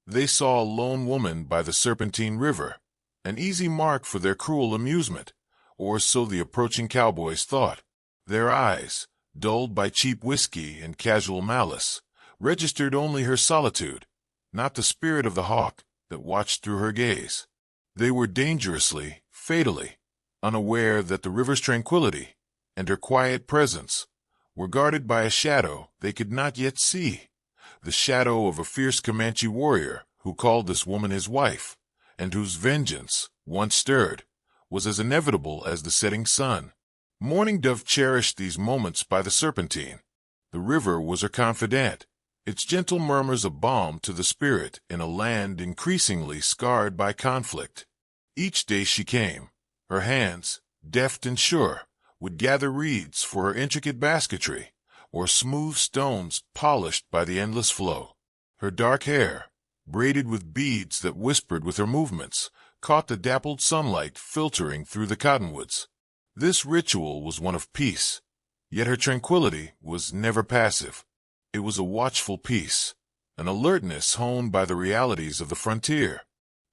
They saw a lone woman by the serpentine river, an easy mark for their cruel amusement, or so the approaching cowboys thought. Their eyes, dulled by cheap whiskey and casual malice, registered only her solitude, not the spirit of the hawk that watched through her gaze. They were dangerously, fatally, unaware that the river's tranquility and her quiet presence were guarded by a shadow they could not yet see, the shadow of a fierce Comanche warrior who called this woman his wife, and whose vengeance, once stirred, was as inevitable as the setting sun. Mourning Dove cherished these moments by the serpentine. The river was her confidant, its gentle murmurs a balm to the spirit in a land increasingly scarred by conflict. Each day she came, her hands, deft and sure, would gather reeds for her intricate basketry, or smooth stones polished by the endless flow. Her dark hair, braided with beads that whispered with her movements, caught the dappled sunlight filtering through the cottonwoods. This ritual was one of peace, yet her tranquility was never passive. It was a watchful peace, an alertness honed by the realities of the frontier.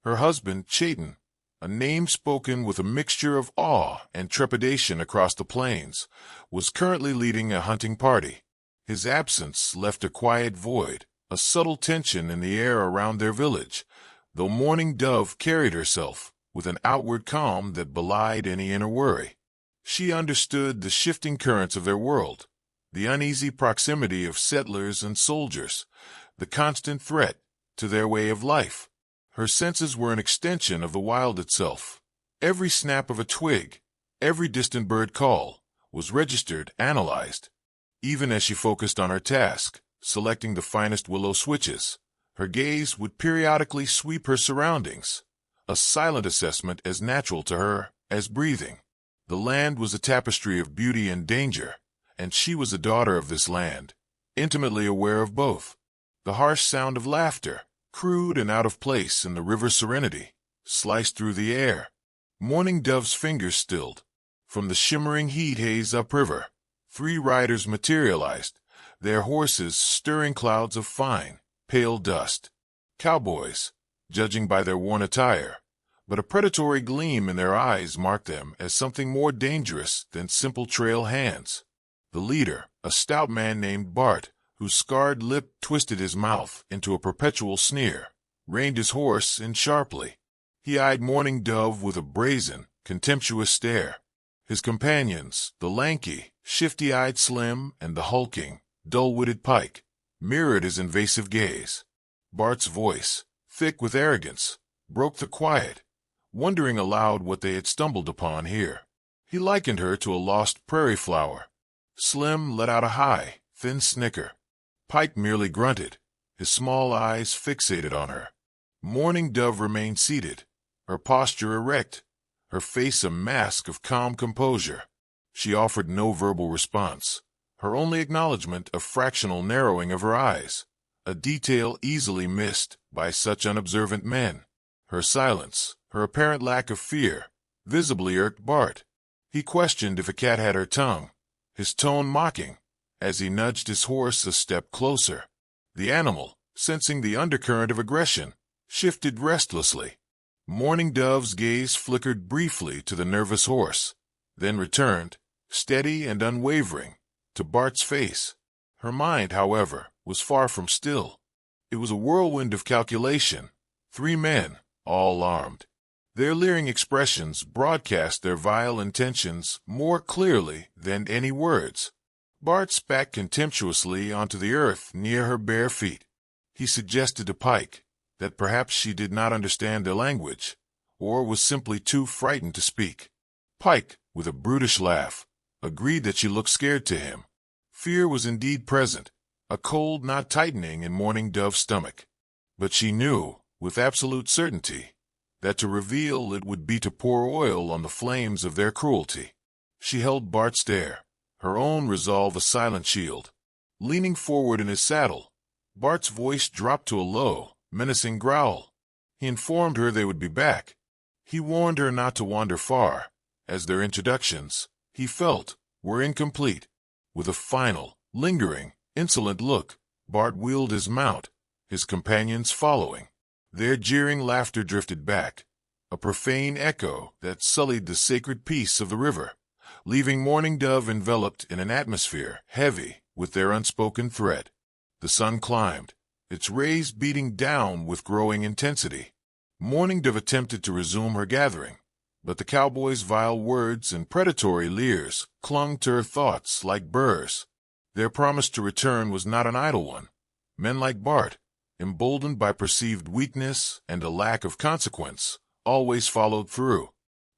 Her husband, Chayton, a name spoken with a mixture of awe and trepidation across the plains, was currently leading a hunting party. His absence left a quiet void, a subtle tension in the air around their village, though Mourning Dove carried herself with an outward calm that belied any inner worry. She understood the shifting currents of their world, the uneasy proximity of settlers and soldiers, the constant threat to their way of life. Her senses were an extension of the wild itself. Every snap of a twig, every distant bird call, was registered, analyzed. Even as she focused on her task, selecting the finest willow switches, her gaze would periodically sweep her surroundings, a silent assessment as natural to her as breathing. The land was a tapestry of beauty and danger, and she was a daughter of this land, intimately aware of both. The harsh sound of laughter, crude and out of place in the river's serenity, sliced through the air. Mourning Dove's fingers stilled. From the shimmering heat haze upriver, 3 riders materialized, their horses stirring clouds of fine, pale dust. Cowboys, judging by their worn attire, but a predatory gleam in their eyes marked them as something more dangerous than simple trail hands. The leader, a stout man named Bart, whose scarred lip twisted his mouth into a perpetual sneer, reined his horse in sharply. He eyed Mourning Dove with a brazen, contemptuous stare. His companions, the lanky, shifty-eyed Slim and the hulking, dull-witted Pike, mirrored his invasive gaze. Bart's voice, thick with arrogance, broke the quiet, wondering aloud what they had stumbled upon here. He likened her to a lost prairie flower. Slim let out a high, thin snicker. Pike merely grunted, his small eyes fixated on her. Mourning Dove remained seated, her posture erect, her face a mask of calm composure. She offered no verbal response, her only acknowledgment a fractional narrowing of her eyes, a detail easily missed by such unobservant men. Her silence, her apparent lack of fear, visibly irked Bart. He questioned if a cat had her tongue, his tone mocking, as he nudged his horse a step closer. The animal, sensing the undercurrent of aggression, shifted restlessly. Mourning Dove's gaze flickered briefly to the nervous horse, then returned, steady and unwavering, to Bart's face. Her mind, however, was far from still. It was a whirlwind of calculation. 3 men, all armed. Their leering expressions broadcast their vile intentions more clearly than any words. Bart spat contemptuously onto the earth near her bare feet. He suggested to Pike that perhaps she did not understand their language, or was simply too frightened to speak. Pike, with a brutish laugh, agreed that she looked scared to him. Fear was indeed present, a cold knot tightening in Mourning Dove's stomach. But she knew, with absolute certainty, that to reveal it would be to pour oil on the flames of their cruelty. She held Bart's stare, her own resolve a silent shield. Leaning forward in his saddle, Bart's voice dropped to a low, menacing growl. He informed her they would be back. He warned her not to wander far, as their introductions, he felt, were incomplete. With a final, lingering, insolent look, Bart wheeled his mount, his companions following. Their jeering laughter drifted back, a profane echo that sullied the sacred peace of the river, leaving Mourning Dove enveloped in an atmosphere heavy with their unspoken threat. The sun climbed, its rays beating down with growing intensity. Mourning Dove attempted to resume her gathering, but the cowboys' vile words and predatory leers clung to her thoughts like burrs. Their promise to return was not an idle one. Men like Bart, emboldened by perceived weakness and a lack of consequence, always followed through.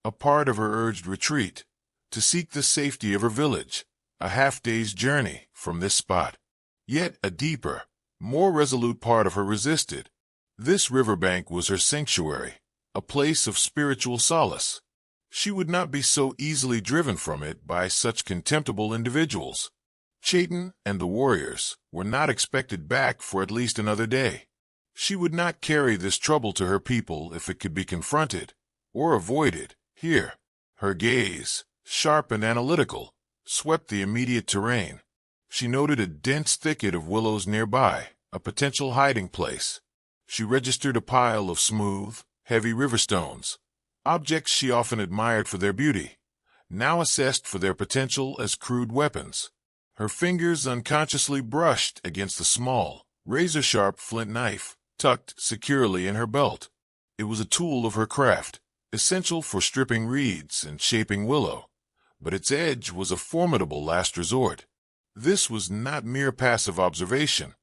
A part of her urged retreat, to seek the safety of her village, a half-day's journey from this spot. Yet a deeper, more resolute part of her resisted. This riverbank was her sanctuary, a place of spiritual solace. She would not be so easily driven from it by such contemptible individuals. Chayton and the warriors were not expected back for at least another day. She would not carry this trouble to her people if it could be confronted or avoided here. Her gaze, sharp and analytical, swept the immediate terrain. She noted a dense thicket of willows nearby, a potential hiding place. She registered a pile of smooth, heavy river stones, objects she often admired for their beauty, now assessed for their potential as crude weapons. Her fingers unconsciously brushed against a small, razor-sharp flint knife, tucked securely in her belt. It was a tool of her craft, essential for stripping reeds and shaping willow, but its edge was a formidable last resort. This was not mere passive observation.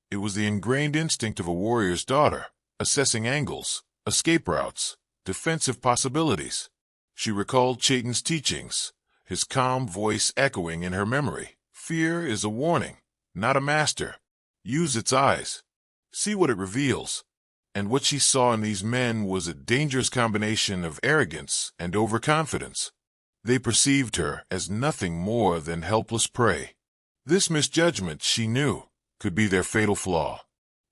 It was the ingrained instinct of a warrior's daughter, assessing angles, escape routes, defensive possibilities. She recalled Chayton's teachings, his calm voice echoing in her memory. Fear is a warning, not a master. Use its eyes. See what it reveals. And what she saw in these men was a dangerous combination of arrogance and overconfidence. They perceived her as nothing more than helpless prey. This misjudgment, she knew, could be their fatal flaw.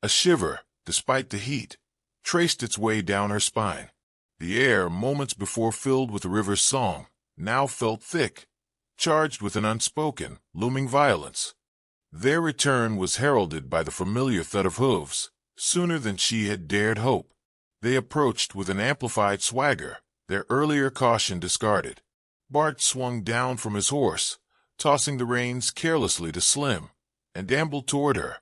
A shiver, despite the heat, traced its way down her spine. The air, moments before filled with the river's song, now felt thick, charged with an unspoken, looming violence. Their return was heralded by the familiar thud of hooves, sooner than she had dared hope. They approached with an amplified swagger, their earlier caution discarded. Bart swung down from his horse, tossing the reins carelessly to Slim, and ambled toward her.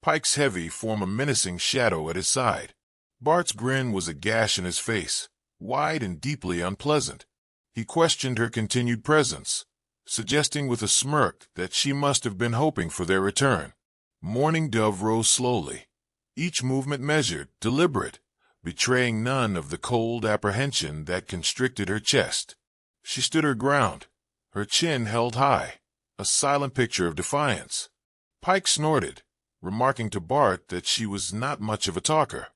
Pike's heavy form a menacing shadow at his side. Bart's grin was a gash in his face, wide and deeply unpleasant. He questioned her continued presence, suggesting with a smirk that she must have been hoping for their return. Mourning Dove rose slowly, each movement measured, deliberate, betraying none of the cold apprehension that constricted her chest. She stood her ground, her chin held high, a silent picture of defiance. Pike snorted, remarking to Bart that she was not much of a talker.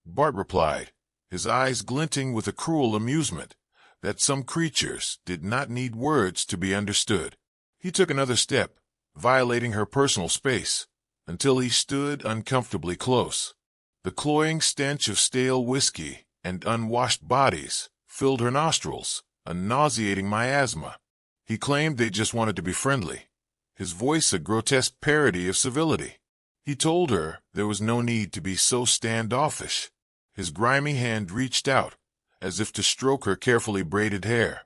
Bart replied, his eyes glinting with a cruel amusement, that some creatures did not need words to be understood. He took another step, violating her personal space, until he stood uncomfortably close. The cloying stench of stale whiskey and unwashed bodies filled her nostrils, a nauseating miasma. He claimed they just wanted to be friendly, his voice a grotesque parody of civility. He told her there was no need to be so standoffish. His grimy hand reached out, as if to stroke her carefully braided hair.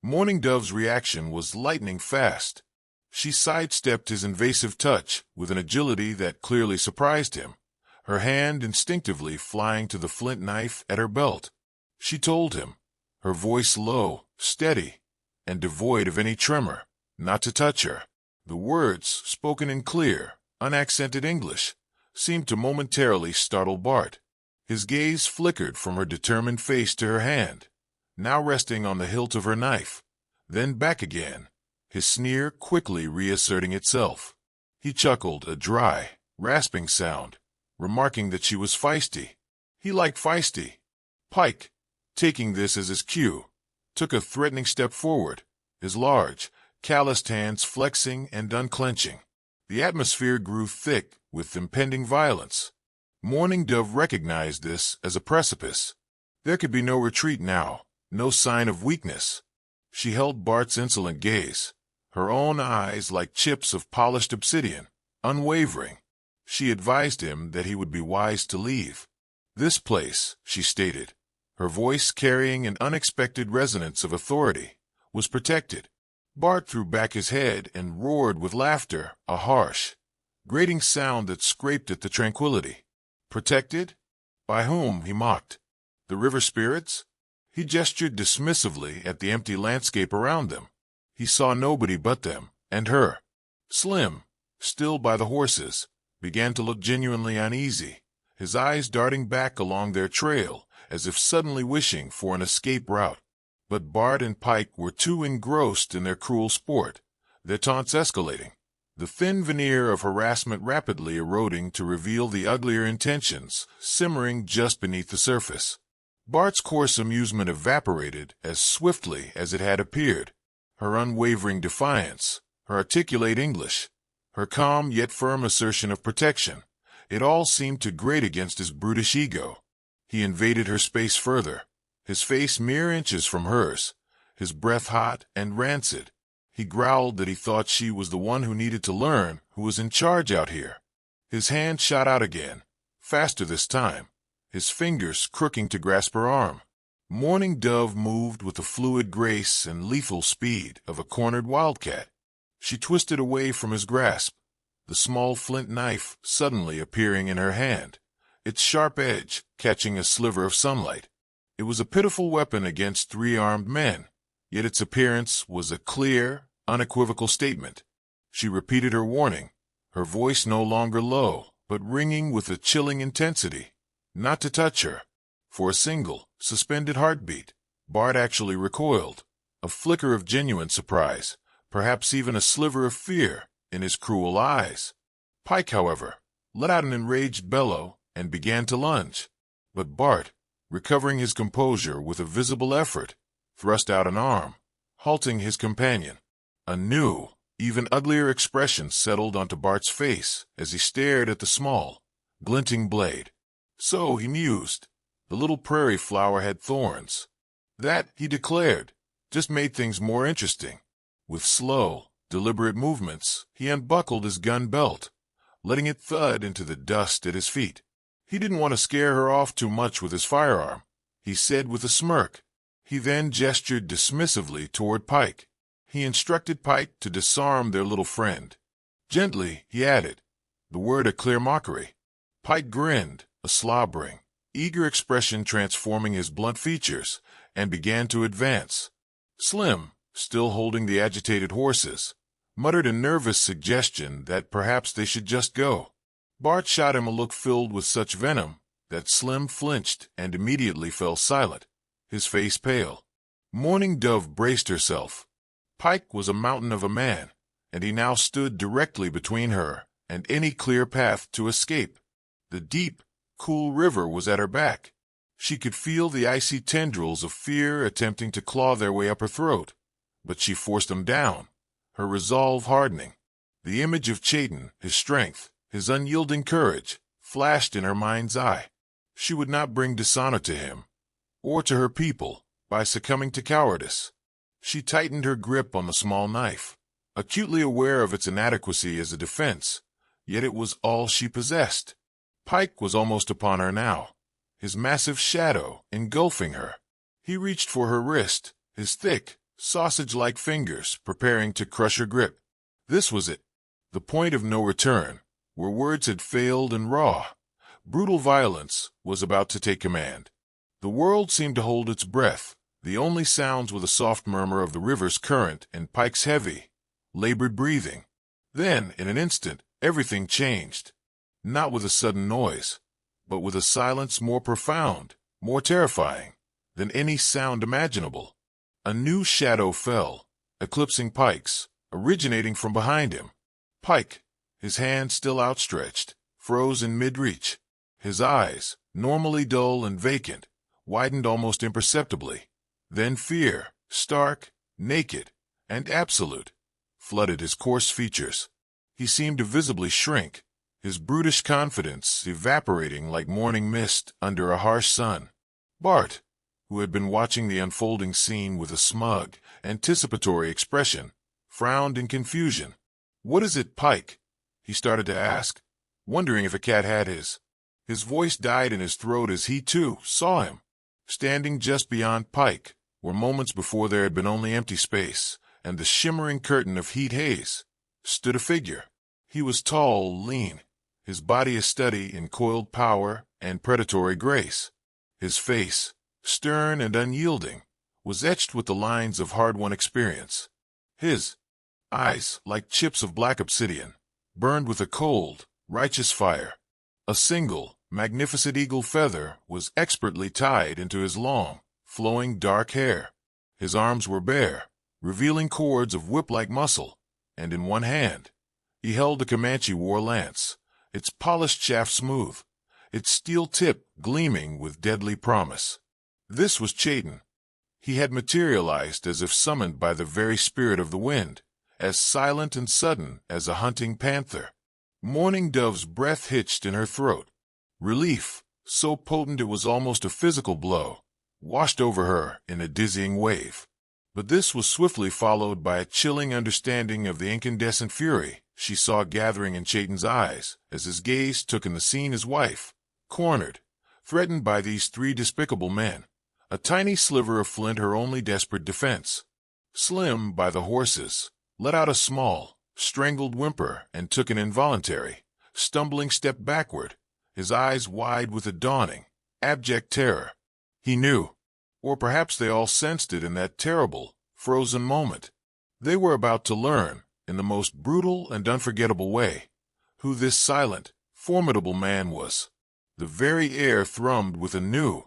Mourning Dove's reaction was lightning fast. She sidestepped his invasive touch with an agility that clearly surprised him, her hand instinctively flying to the flint knife at her belt. She told him, her voice low, steady, and devoid of any tremor, not to touch her. The words, spoken in clear, unaccented English, seemed to momentarily startle Bart. His gaze flickered from her determined face to her hand, now resting on the hilt of her knife, then back again, his sneer quickly reasserting itself. He chuckled, a dry, rasping sound, remarking that she was feisty. He liked feisty. Pike, taking this as his cue, took a threatening step forward, his large, calloused hands flexing and unclenching. The atmosphere grew thick with impending violence. Mourning Dove recognized this as a precipice. There could be no retreat now, no sign of weakness. She held Bart's insolent gaze, her own eyes like chips of polished obsidian, unwavering. She advised him that he would be wise to leave. "This place," she stated, her voice carrying an unexpected resonance of authority, "was protected." Bart threw back his head and roared with laughter, a harsh, grating sound that scraped at the tranquility. "Protected? By whom?" he mocked. "The river spirits?" He gestured dismissively at the empty landscape around them. He saw nobody but them, and her. Slim, still by the horses, began to look genuinely uneasy, his eyes darting back along their trail, as if suddenly wishing for an escape route. But Bart and Pike were too engrossed in their cruel sport, their taunts escalating, the thin veneer of harassment rapidly eroding to reveal the uglier intentions simmering just beneath the surface. Bart's coarse amusement evaporated as swiftly as it had appeared. Her unwavering defiance, her articulate English, her calm yet firm assertion of protection, it all seemed to grate against his brutish ego. He invaded her space further, his face mere inches from hers, his breath hot and rancid. He growled that he thought she was the one who needed to learn who was in charge out here. His hand shot out again, faster this time, his fingers crooking to grasp her arm. Morning Dove moved with the fluid grace and lethal speed of a cornered wildcat. She twisted away from his grasp, the small flint knife suddenly appearing in her hand, its sharp edge catching a sliver of sunlight. It was a pitiful weapon against three armed men, yet its appearance was a clear, unequivocal statement. She repeated her warning, her voice no longer low, but ringing with a chilling intensity. Not to touch her. For a single, suspended heartbeat, Bart actually recoiled, a flicker of genuine surprise, perhaps even a sliver of fear, in his cruel eyes. Pike, however, let out an enraged bellow and began to lunge. But Bart, recovering his composure with a visible effort, thrust out an arm, halting his companion. A new, even uglier expression settled onto Bart's face as he stared at the small, glinting blade. So, he mused, the little prairie flower had thorns. That, he declared, just made things more interesting. With slow, deliberate movements, he unbuckled his gun belt, letting it thud into the dust at his feet. He didn't want to scare her off too much with his firearm, he said with a smirk. He then gestured dismissively toward Pike. He instructed Pike to disarm their little friend. Gently, he added, the word a clear mockery. Pike grinned, a slobbering, eager expression transforming his blunt features, and began to advance. Slim, still holding the agitated horses, muttered a nervous suggestion that perhaps they should just go. Bart shot him a look filled with such venom that Slim flinched and immediately fell silent, his face pale. Morning Dove braced herself. Pike was a mountain of a man, and he now stood directly between her and any clear path to escape. The deep, cool river was at her back. She could feel the icy tendrils of fear attempting to claw their way up her throat, but she forced them down, her resolve hardening. The image of Chayton, his strength, his unyielding courage, flashed in her mind's eye. She would not bring dishonor to him, or to her people, by succumbing to cowardice. She tightened her grip on the small knife, acutely aware of its inadequacy as a defense, yet it was all she possessed. Pike was almost upon her now, his massive shadow engulfing her. He reached for her wrist, his thick, sausage-like fingers preparing to crush her grip. This was it, the point of no return, where words had failed and raw, brutal violence was about to take command. The world seemed to hold its breath. The only sounds were the soft murmur of the river's current and Pike's heavy, labored breathing. Then, in an instant, everything changed. Not with a sudden noise, but with a silence more profound, more terrifying, than any sound imaginable. A new shadow fell, eclipsing Pike's, originating from behind him. Pike, his hand still outstretched, froze in mid-reach. His eyes, normally dull and vacant, widened almost imperceptibly. Then fear, stark, naked, and absolute, flooded his coarse features. He seemed to visibly shrink, his brutish confidence evaporating like morning mist under a harsh sun. Bart, who had been watching the unfolding scene with a smug, anticipatory expression, frowned in confusion. "What is it, Pike?" he started to ask, wondering if a cat had his His voice died in his throat as he, too, saw him. Standing just beyond Pike, where moments before there had been only empty space and the shimmering curtain of heat haze, stood a figure. He was tall, lean, his body a study in coiled power and predatory grace. His face, stern and unyielding, was etched with the lines of hard-won experience. His eyes, like chips of black obsidian, burned with a cold, righteous fire. A single, magnificent eagle feather was expertly tied into his long, flowing dark hair. His arms were bare, revealing cords of whip-like muscle, and in one hand he held a Comanche war lance, its polished shaft smooth, its steel tip gleaming with deadly promise. This was Chayton. He had materialized as if summoned by the very spirit of the wind, as silent and sudden as a hunting panther. Mourning Dove's breath hitched in her throat. Relief, so potent it was almost a physical blow, washed over her in a dizzying wave. But this was swiftly followed by a chilling understanding of the incandescent fury she saw gathering in Chayton's eyes as his gaze took in the scene his wife, cornered, threatened by these three despicable men, a tiny sliver of flint her only desperate defense. Slim, by the horses, let out a small, strangled whimper and took an involuntary, stumbling step backward, his eyes wide with a dawning, abject terror. He knew, or perhaps they all sensed it in that terrible, frozen moment. They were about to learn, in the most brutal and unforgettable way, who this silent, formidable man was. The very air thrummed with a new,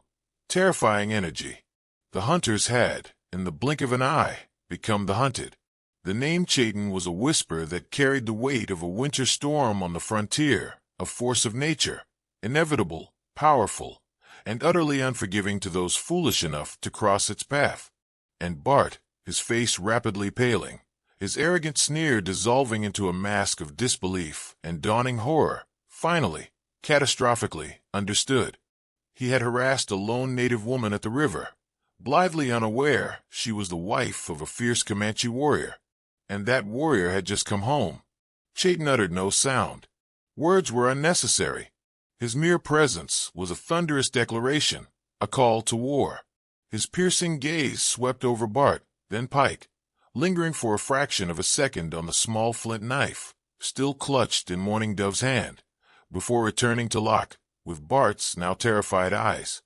terrifying energy. The hunters had, in the blink of an eye, become the hunted. The name Chaitton was a whisper that carried the weight of a winter storm on the frontier, a force of nature, inevitable, powerful, and utterly unforgiving to those foolish enough to cross its path. And Bart, his face rapidly paling, his arrogant sneer dissolving into a mask of disbelief and dawning horror, finally, catastrophically, understood. He had harassed a lone native woman at the river, blithely unaware she was the wife of a fierce Comanche warrior. And that warrior had just come home. Chayton uttered no sound. Words were unnecessary. His mere presence was a thunderous declaration, a call to war. His piercing gaze swept over Bart, then Pike, lingering for a fraction of a second on the small flint knife, still clutched in Mourning Dove's hand, before returning to Locke, with Bart's now terrified eyes.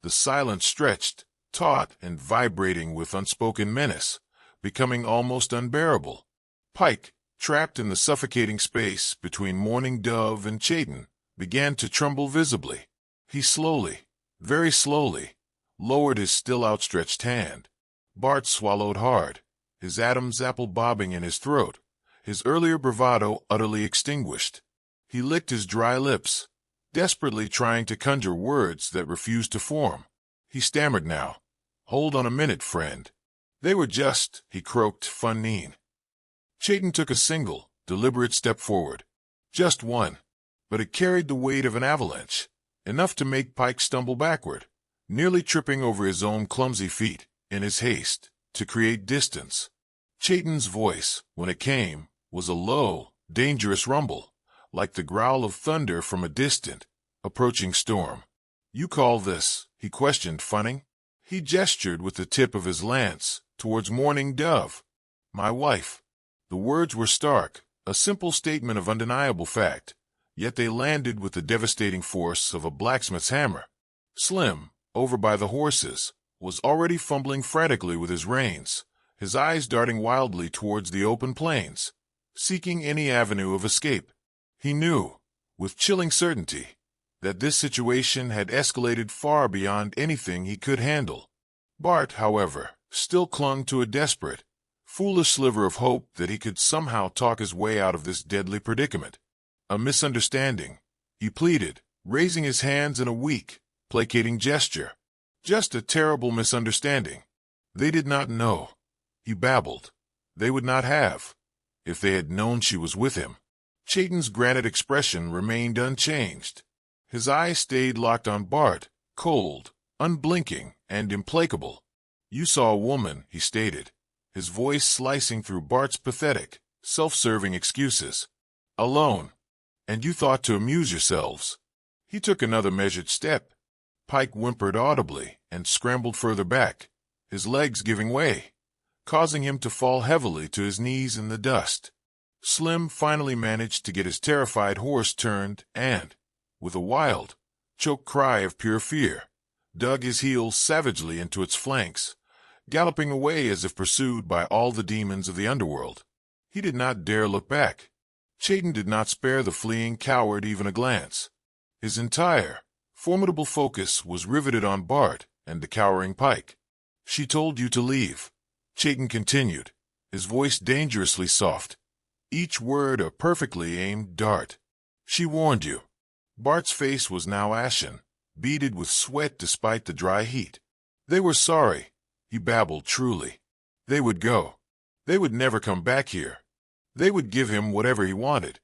The silence stretched, taut and vibrating with unspoken menace, becoming almost unbearable. Pike, trapped in the suffocating space between Mourning Dove and Chayton, began to tremble visibly. He slowly, very slowly, lowered his still outstretched hand. Bart swallowed hard, his Adam's apple bobbing in his throat, his earlier bravado utterly extinguished. He licked his dry lips, desperately trying to conjure words that refused to form. He stammered now. "Hold on a minute, friend. They were just," he croaked, "funnin." Chayton took a single, deliberate step forward. Just one. But it carried the weight of an avalanche, enough to make Pike stumble backward, nearly tripping over his own clumsy feet, in his haste to create distance. Chayton's voice, when it came, was a low, dangerous rumble, like the growl of thunder from a distant, approaching storm. "You call this," he questioned, "funning?" He gestured with the tip of his lance towards Mourning Dove. "My wife." The words were stark, a simple statement of undeniable fact, yet they landed with the devastating force of a blacksmith's hammer. Slim, over by the horses, was already fumbling frantically with his reins, his eyes darting wildly towards the open plains, seeking any avenue of escape. He knew, with chilling certainty, that this situation had escalated far beyond anything he could handle. Bart, however, still clung to a desperate, foolish sliver of hope that he could somehow talk his way out of this deadly predicament. "A misunderstanding," he pleaded, raising his hands in a weak, placating gesture. "Just a terrible misunderstanding. They did not know," he babbled. "They would not have, if they had known she was with him." Chayton's granite expression remained unchanged. His eyes stayed locked on Bart, cold, unblinking, and implacable. "You saw a woman," he stated, his voice slicing through Bart's pathetic, self-serving excuses. "Alone. And you thought to amuse yourselves." He took another measured step. Pike whimpered audibly and scrambled further back, his legs giving way, causing him to fall heavily to his knees in the dust. Slim finally managed to get his terrified horse turned and, with a wild, choked cry of pure fear, dug his heels savagely into its flanks, galloping away as if pursued by all the demons of the underworld. He did not dare look back. Chayton did not spare the fleeing coward even a glance. His entire, formidable focus was riveted on Bart and the cowering Pike. "She told you to leave," Chayton continued, his voice dangerously soft, each word a perfectly aimed dart. "She warned you." Bart's face was now ashen, beaded with sweat despite the dry heat. "They were sorry," he babbled truly. "They would go. They would never come back here. They would give him whatever he wanted."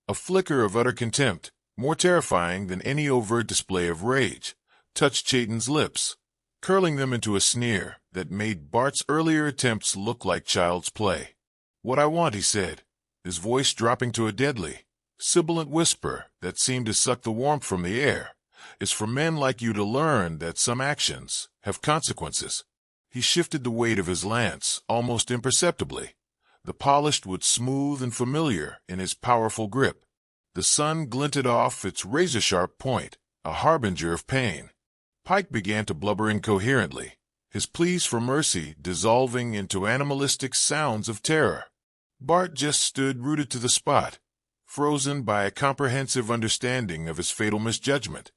A flicker of utter contempt, more terrifying than any overt display of rage, touched Chayton's lips, curling them into a sneer that made Bart's earlier attempts look like child's play. "What I want," he said, his voice dropping to a deadly, sibilant whisper that seemed to suck the warmth from the air, "is for men like you to learn that some actions have consequences." He shifted the weight of his lance almost imperceptibly, the polished wood smooth and familiar in his powerful grip. The sun glinted off its razor-sharp point, a harbinger of pain. Pike began to blubber incoherently, his pleas for mercy dissolving into animalistic sounds of terror. Bart just stood rooted to the spot, frozen by a comprehensive understanding of his fatal misjudgment.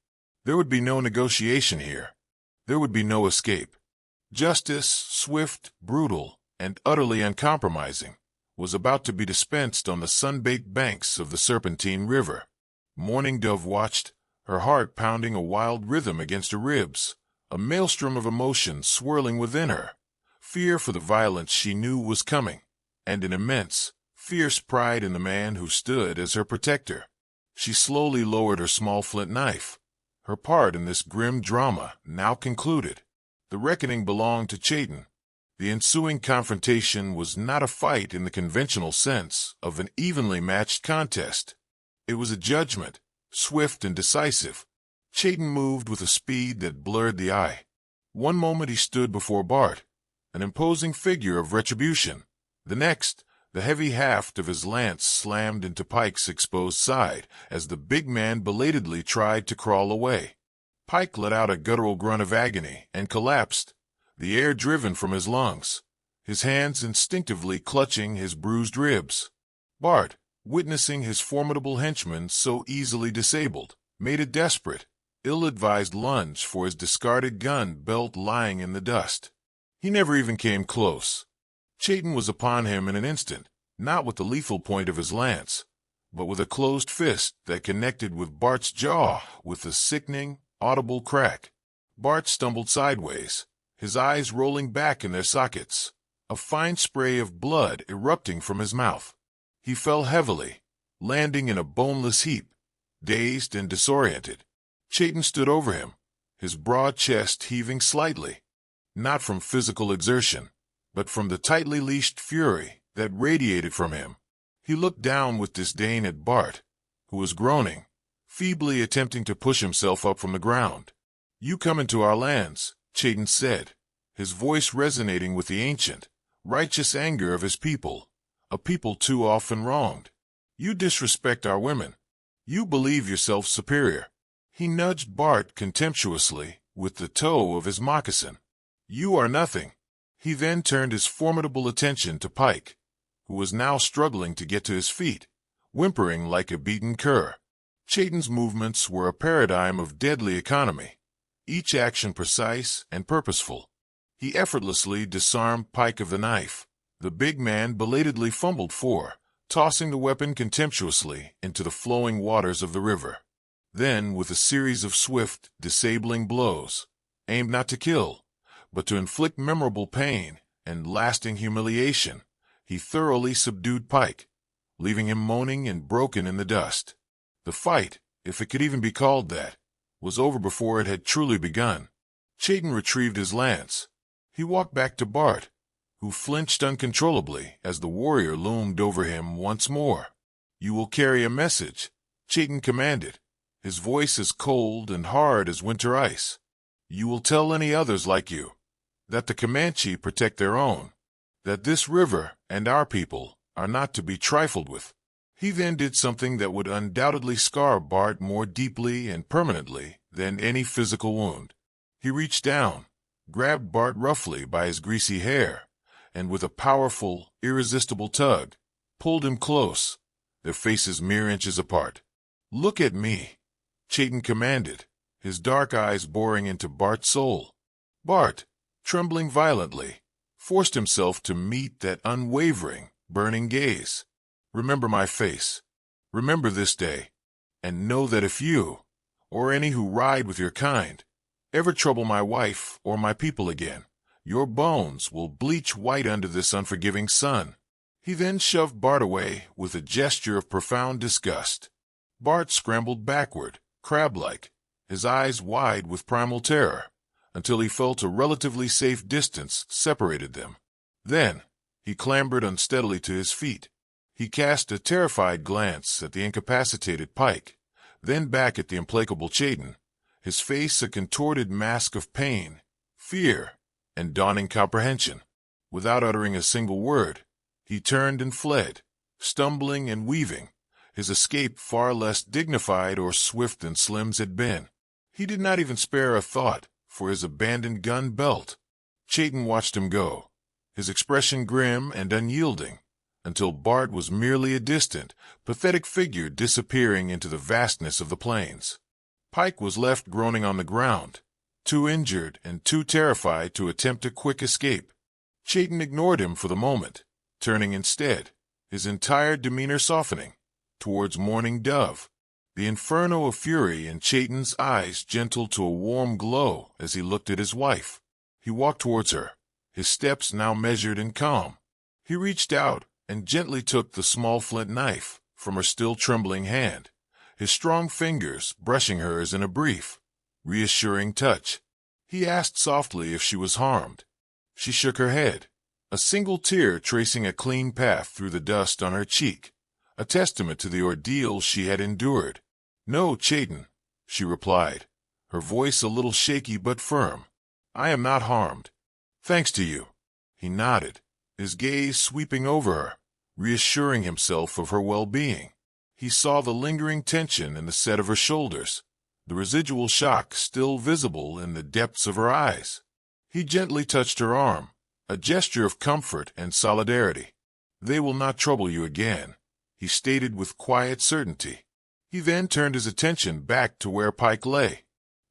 There would be no negotiation here. There would be no escape. Justice, swift, brutal, and utterly uncompromising, was about to be dispensed on the sun-baked banks of the Serpentine River. Mourning Dove watched, her heart pounding a wild rhythm against her ribs, a maelstrom of emotion swirling within her, fear for the violence she knew was coming, and an immense, fierce pride in the man who stood as her protector. She slowly lowered her small flint knife. Her part in this grim drama now concluded. The reckoning belonged to Chayton. The ensuing confrontation was not a fight in the conventional sense of an evenly matched contest. It was a judgment, swift and decisive. Chayton moved with a speed that blurred the eye. One moment he stood before Bart, an imposing figure of retribution. The next, the heavy haft of his lance slammed into Pike's exposed side as the big man belatedly tried to crawl away. Pike let out a guttural grunt of agony and collapsed, the air driven from his lungs, his hands instinctively clutching his bruised ribs. Bart, witnessing his formidable henchman so easily disabled, made a desperate, ill-advised lunge for his discarded gun belt lying in the dust. He never even came close. Chayton was upon him in an instant, not with the lethal point of his lance, but with a closed fist that connected with Bart's jaw with a sickening, audible crack. Bart stumbled sideways, his eyes rolling back in their sockets, a fine spray of blood erupting from his mouth. He fell heavily, landing in a boneless heap, dazed and disoriented. Chayton stood over him, his broad chest heaving slightly, not from physical exertion, but from the tightly leashed fury that radiated from him. He looked down with disdain at Bart, who was groaning, feebly attempting to push himself up from the ground. "You come into our lands," Chayton said, his voice resonating with the ancient, righteous anger of his people, a people too often wronged. "You disrespect our women. You believe yourself superior." He nudged Bart contemptuously with the toe of his moccasin. "You are nothing." He then turned his formidable attention to Pike, who was now struggling to get to his feet, whimpering like a beaten cur. Chayton's movements were a paradigm of deadly economy, each action precise and purposeful. He effortlessly disarmed Pike of the knife. The big man belatedly fumbled for, tossing the weapon contemptuously into the flowing waters of the river. Then, with a series of swift, disabling blows, aimed not to kill, but to inflict memorable pain and lasting humiliation, he thoroughly subdued Pike, leaving him moaning and broken in the dust. The fight, if it could even be called that, was over before it had truly begun. Chayton retrieved his lance. He walked back to Bart, who flinched uncontrollably as the warrior loomed over him once more. "You will carry a message," Chayton commanded, his voice as cold and hard as winter ice. You will tell any others like you that the Comanche protect their own, that this river and our people are not to be trifled with. He then did something that would undoubtedly scar Bart more deeply and permanently than any physical wound. He reached down, grabbed Bart roughly by his greasy hair, and with a powerful, irresistible tug, pulled him close, their faces mere inches apart. "Look at me," Chayton commanded, his dark eyes boring into Bart's soul. Bart, trembling violently, forced himself to meet that unwavering, burning gaze. "Remember my face. Remember this day, and know that if you, or any who ride with your kind, ever trouble my wife or my people again, your bones will bleach white under this unforgiving sun." He then shoved Bart away with a gesture of profound disgust. Bart scrambled backward, crab-like, his eyes wide with primal terror, until he felt a relatively safe distance separated them. Then, he clambered unsteadily to his feet. He cast a terrified glance at the incapacitated Pike, then back at the implacable Chayton, his face a contorted mask of pain, fear, and dawning comprehension. Without uttering a single word, he turned and fled, stumbling and weaving, his escape far less dignified or swift than Slim's had been. He did not even spare a thought for his abandoned gun belt. Chayton watched him go, his expression grim and unyielding, until Bart was merely a distant, pathetic figure disappearing into the vastness of the plains. Pike was left groaning on the ground, too injured and too terrified to attempt a quick escape. Chayton ignored him for the moment, turning instead, his entire demeanor softening, towards Mourning Dove. The inferno of fury in Chayton's eyes gentled to a warm glow as he looked at his wife. He walked towards her, his steps now measured and calm. He reached out and gently took the small flint knife from her still trembling hand, his strong fingers brushing hers in a brief, reassuring touch. He asked softly if she was harmed. She shook her head, a single tear tracing a clean path through the dust on her cheek, a testament to the ordeal she had endured. "No, Chayton," she replied, her voice a little shaky but firm. "I am not harmed. Thanks to you." He nodded, his gaze sweeping over her, reassuring himself of her well-being. He saw the lingering tension in the set of her shoulders, the residual shock still visible in the depths of her eyes. He gently touched her arm, a gesture of comfort and solidarity. "They will not trouble you again," he stated with quiet certainty. He then turned his attention back to where Pike lay.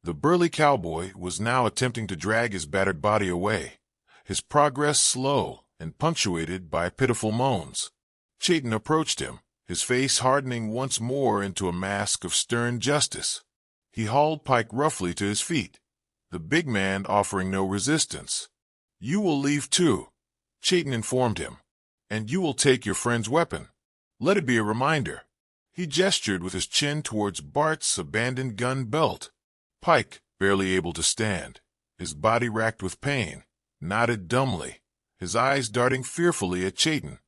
The burly cowboy was now attempting to drag his battered body away, his progress slow and punctuated by pitiful moans. Chayton approached him, his face hardening once more into a mask of stern justice. He hauled Pike roughly to his feet, the big man offering no resistance. "You will leave too," Chayton informed him, "and you will take your friend's weapon. Let it be a reminder." He gestured with his chin towards Bart's abandoned gun belt. Pike, barely able to stand, his body racked with pain, nodded dumbly, his eyes darting fearfully at Chayton,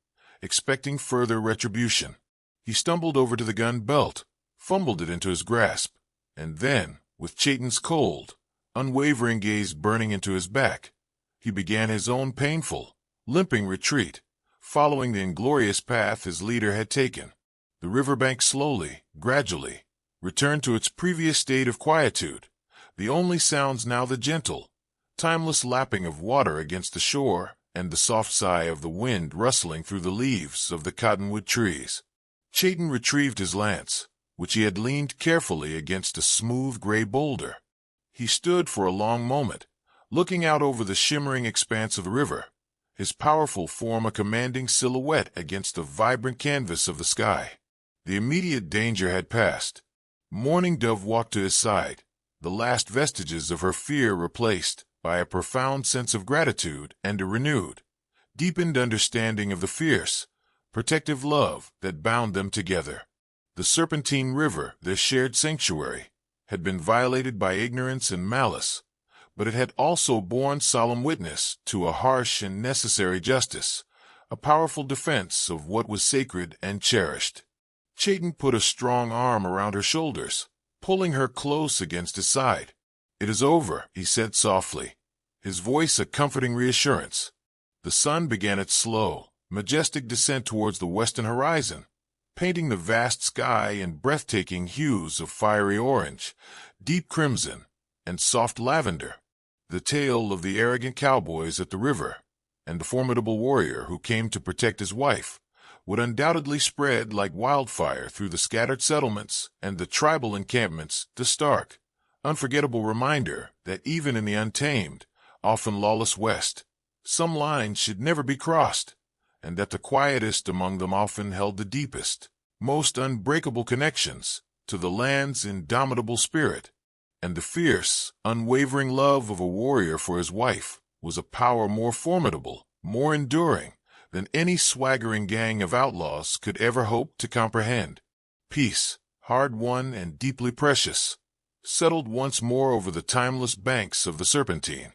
expecting further retribution. He stumbled over to the gun belt, fumbled it into his grasp, and then, with Chayton's cold, unwavering gaze burning into his back, he began his own painful, limping retreat, following the inglorious path his leader had taken. The riverbank slowly, gradually, returned to its previous state of quietude, the only sounds now the gentle, timeless lapping of water against the shore and the soft sigh of the wind rustling through the leaves of the cottonwood trees. Chayton retrieved his lance, which he had leaned carefully against a smooth gray boulder. He stood for a long moment, looking out over the shimmering expanse of the river, his powerful form a commanding silhouette against the vibrant canvas of the sky. The immediate danger had passed. Mourning Dove walked to his side, the last vestiges of her fear replaced by a profound sense of gratitude and a renewed, deepened understanding of the fierce, protective love that bound them together. The Serpentine River, their shared sanctuary, had been violated by ignorance and malice, but it had also borne solemn witness to a harsh and necessary justice, a powerful defense of what was sacred and cherished. Chayton put a strong arm around her shoulders, pulling her close against his side. "It is over," he said softly, his voice a comforting reassurance. The sun began its slow, majestic descent towards the western horizon, painting the vast sky in breathtaking hues of fiery orange, deep crimson, and soft lavender. The tale of the arrogant cowboys at the river, and the formidable warrior who came to protect his wife, would undoubtedly spread like wildfire through the scattered settlements and the tribal encampments, the stark, unforgettable reminder that even in the untamed, often lawless West, some lines should never be crossed, and that the quietest among them often held the deepest, most unbreakable connections to the land's indomitable spirit. And the fierce, unwavering love of a warrior for his wife was a power more formidable, more enduring, than any swaggering gang of outlaws could ever hope to comprehend. Peace, hard-won and deeply precious, settled once more over the timeless banks of the Serpentine.